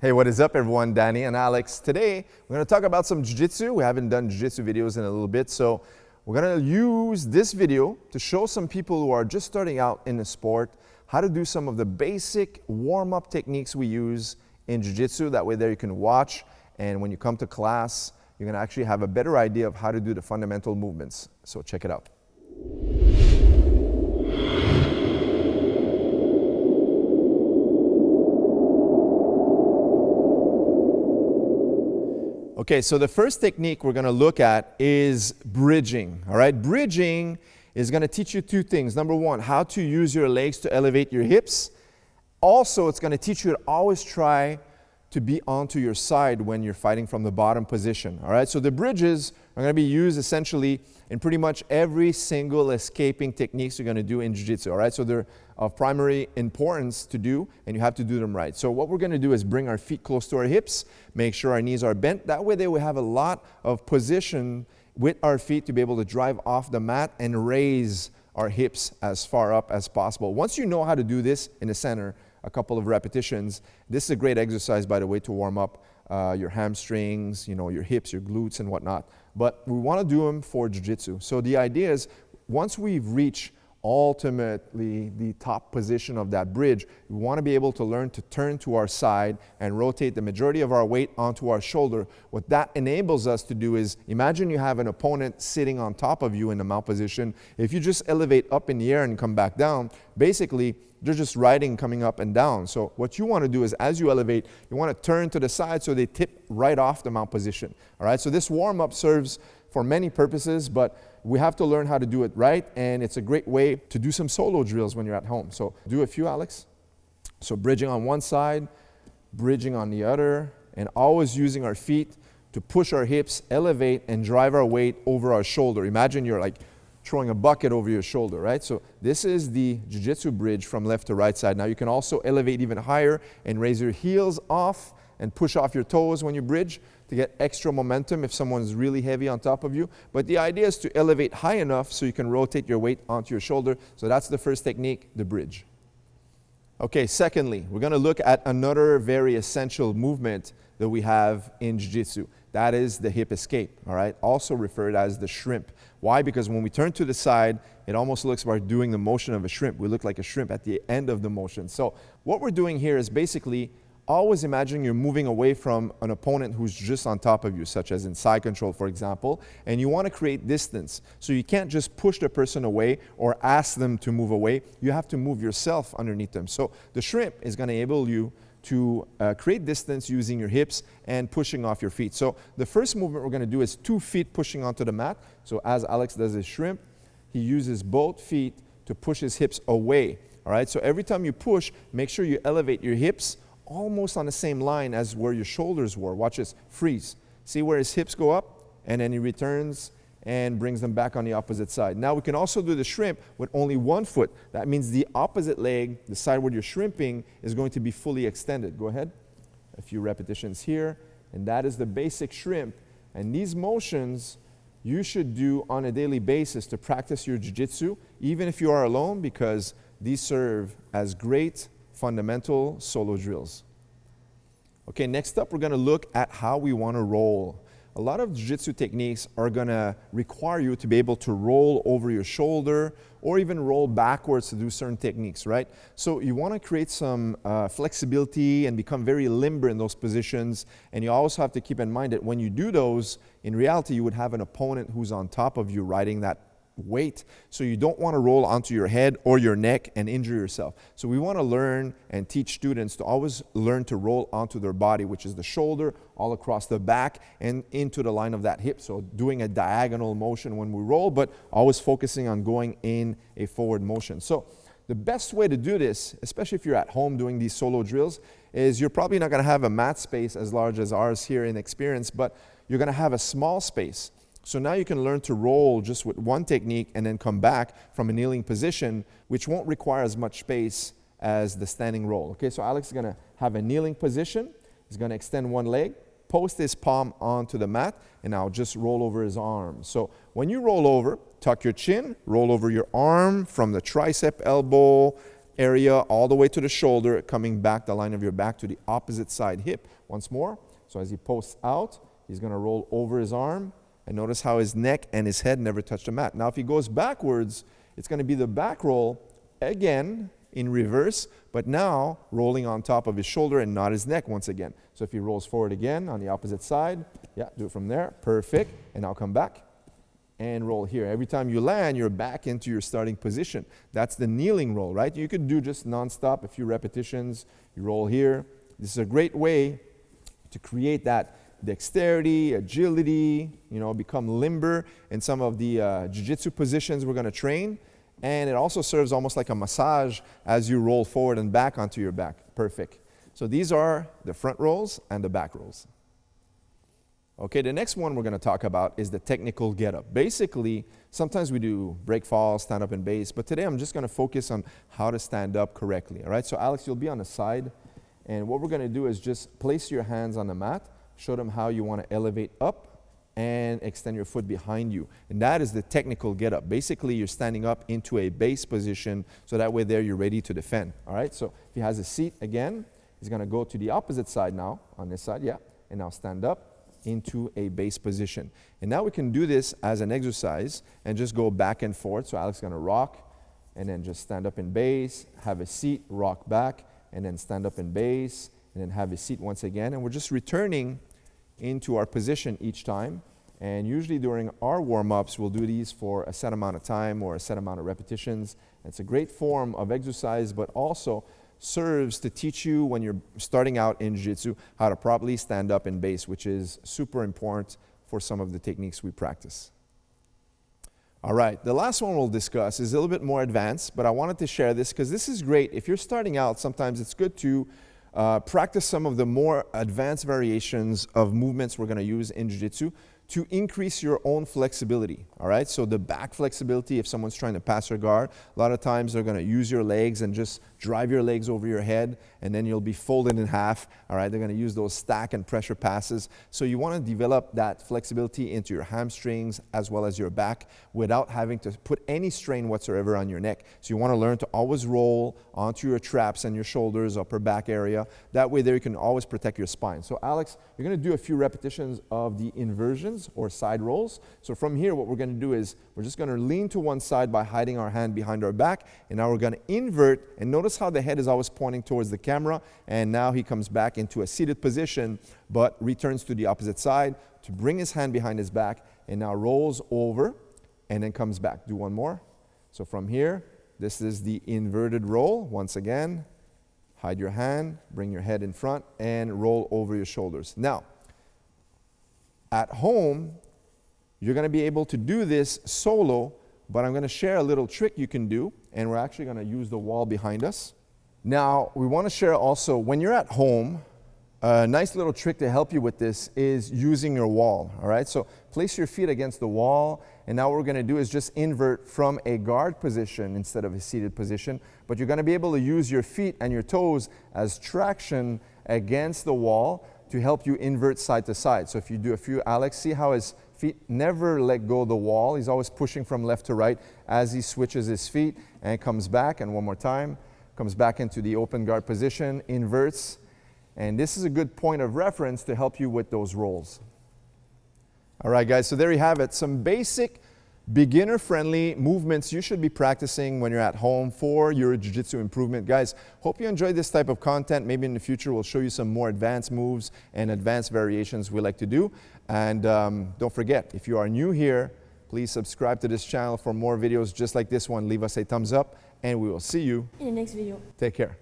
Hey, what is up everyone? Danny and Alex. Today, we're going to talk about some jiu-jitsu. We haven't done jiu-jitsu videos in a little bit, so we're going to use this video to show some people who are just starting out in the sport how to do some of the basic warm-up techniques we use in jiu-jitsu. That way there you can watch, and when you come to class, you're going to actually have a better idea of how to do the fundamental movements. So check it out. Okay, so the first technique we're going to look at is bridging. All right, bridging is going to teach you two things. Number one, how to use your legs to elevate your hips. Also, it's going to teach you to always try to be onto your side when you're fighting from the bottom position. All right, so the bridges are going to be used essentially in pretty much every single escaping techniques you're going to do in jiu-jitsu. All right, so they're of primary importance to do, and you have to do them right. So what we're going to do is bring our feet close to our hips, make sure our knees are bent. That way they will have a lot of position with our feet to be able to drive off the mat and raise our hips as far up as possible. Once you know how to do this in the center, a couple of repetitions, this is a great exercise, by the way, to warm up your hamstrings, your hips, your glutes, and whatnot. But we want to do them for jiu-jitsu. So the idea is, once we've reached ultimately the top position of that bridge, we want to be able to learn to turn to our side and rotate the majority of our weight onto our shoulder. What that enables us to do is, imagine you have an opponent sitting on top of you in the mount position. If you just elevate up in the air and come back down, basically they're just riding, coming up and down. So what you want to do is, as you elevate, you want to turn to the side so they tip right off the mount position. All right, so this warm-up serves for many purposes, but we have to learn how to do it right, and it's a great way to do some solo drills when you're at home. So do a few, Alex. So bridging on one side, bridging on the other, and always using our feet to push our hips, elevate, and drive our weight over our shoulder. Imagine you're like throwing a bucket over your shoulder, right? So this is the jiu-jitsu bridge from left to right side. Now you can also elevate even higher and raise your heels off and push off your toes when you bridge to get extra momentum if someone's really heavy on top of you. But the idea is to elevate high enough so you can rotate your weight onto your shoulder. So that's the first technique, the bridge. Okay, secondly, we're going to look at another very essential movement that we have in jiu-jitsu. That is the hip escape, all right? Also referred as the shrimp. Why? Because when we turn to the side, it almost looks like we're doing the motion of a shrimp. We look like a shrimp at the end of the motion. So what we're doing here is basically always imagining you're moving away from an opponent who's just on top of you, such as in side control, for example, and you want to create distance. So you can't just push the person away or ask them to move away. You have to move yourself underneath them. So the shrimp is going to enable you to create distance using your hips and pushing off your feet. So the first movement we're going to do is 2 feet pushing onto the mat. So as Alex does his shrimp, he uses both feet to push his hips away. All right, so every time you push, make sure you elevate your hips almost on the same line as where your shoulders were. Watch this, freeze. See where his hips go up, and then he returns and brings them back on the opposite side. Now we can also do the shrimp with only 1 foot. That means the opposite leg, the side where you're shrimping, is going to be fully extended. Go ahead. A few repetitions here, and that is the basic shrimp. And these motions you should do on a daily basis to practice your jiu-jitsu, even if you are alone, because these serve as great fundamental solo drills. Okay, next up we're going to look at how we want to roll. A lot of jiu-jitsu techniques are going to require you to be able to roll over your shoulder or even roll backwards to do certain techniques, right? So you want to create some flexibility and become very limber in those positions, and you also have to keep in mind that when you do those, in reality you would have an opponent who's on top of you riding that weight, so you don't want to roll onto your head or your neck and injure yourself. So we want to learn and teach students to always learn to roll onto their body, which is the shoulder, all across the back and into the line of that hip. So doing a diagonal motion when we roll, but always focusing on going in a forward motion. So the best way to do this, especially if you're at home doing these solo drills, is you're probably not going to have a mat space as large as ours here in Experience, but you're going to have a small space. So now you can learn to roll just with one technique and then come back from a kneeling position, which won't require as much space as the standing roll. Okay, so Alex is going to have a kneeling position. He's going to extend one leg, post his palm onto the mat, and now just roll over his arm. So when you roll over, tuck your chin, roll over your arm from the tricep, elbow, area all the way to the shoulder, coming back the line of your back to the opposite side hip. Once more. So as he posts out, he's going to roll over his arm. And notice how his neck and his head never touch the mat. Now if he goes backwards, it's going to be the back roll again in reverse, but now rolling on top of his shoulder and not his neck once again. So if he rolls forward again on the opposite side, yeah, do it from there. Perfect. And now come back and roll here. Every time you land, you're back into your starting position. That's the kneeling roll, right? You could do just nonstop, a few repetitions. You roll here. This is a great way to create that dexterity, agility, you know, become limber in some of the jiu-jitsu positions we're going to train. And it also serves almost like a massage as you roll forward and back onto your back. Perfect. So these are the front rolls and the back rolls. Okay, the next one we're going to talk about is the technical get-up. Basically, sometimes we do break falls, stand up and base, but today I'm just going to focus on how to stand up correctly. All right, so Alex, you'll be on the side, and what we're going to do is just place your hands on the mat. Show them how you want to elevate up and extend your foot behind you. And that is the technical get-up. Basically, you're standing up into a base position, so that way there you're ready to defend. All right, so if he has a seat again, he's going to go to the opposite side now, on this side, yeah, and now stand up into a base position. And now we can do this as an exercise and just go back and forth. So Alex is going to rock and then just stand up in base, have a seat, rock back, and then stand up in base, and then have a seat once again. And we're just returning into our position each time. And usually during our warm-ups, we'll do these for a set amount of time or a set amount of repetitions. It's a great form of exercise, but also serves to teach you when you're starting out in jiu-jitsu how to properly stand up in base, which is super important for some of the techniques we practice. All right, the last one we'll discuss is a little bit more advanced, but I wanted to share this because this is great. If you're starting out, sometimes it's good to practice some of the more advanced variations of movements we're going to use in jiu-jitsu to increase your own flexibility, all right? So the back flexibility, if someone's trying to pass or guard, a lot of times they're gonna use your legs and just drive your legs over your head, and then you'll be folded in half, all right? They're gonna use those stack and pressure passes. So you wanna develop that flexibility into your hamstrings as well as your back without having to put any strain whatsoever on your neck. So you wanna learn to always roll onto your traps and your shoulders, upper back area. That way there you can always protect your spine. So Alex, you're gonna do a few repetitions of the inversions or side rolls. So from here, what we're going to do is we're just going to lean to one side by hiding our hand behind our back, and now we're going to invert, and notice how the head is always pointing towards the camera, and now he comes back into a seated position but returns to the opposite side to bring his hand behind his back, and now rolls over and then comes back. Do one more. So from here, this is the inverted roll. Once again, hide your hand, bring your head in front, and roll over your shoulders. Now, at home, you're going to be able to do this solo, but I'm going to share a little trick you can do, and we're actually going to use the wall behind us. Now, we want to share also, when you're at home, a nice little trick to help you with this is using your wall, all right? So place your feet against the wall, and now what we're going to do is just invert from a guard position instead of a seated position, but you're going to be able to use your feet and your toes as traction against the wall to help you invert side to side. So if you do a few, Alex, see how his feet never let go of the wall. He's always pushing from left to right as he switches his feet and comes back. And one more time, comes back into the open guard position, inverts. And this is a good point of reference to help you with those rolls. All right, guys, so there you have it. Some basic beginner-friendly movements you should be practicing when you're at home for your jiu-jitsu improvement. Guys, hope you enjoyed this type of content. Maybe in the future we'll show you some more advanced moves and advanced variations we like to do. And don't forget, if you are new here, please subscribe to this channel for more videos just like this one. Leave us a thumbs up, and we will see you in the next video. Take care.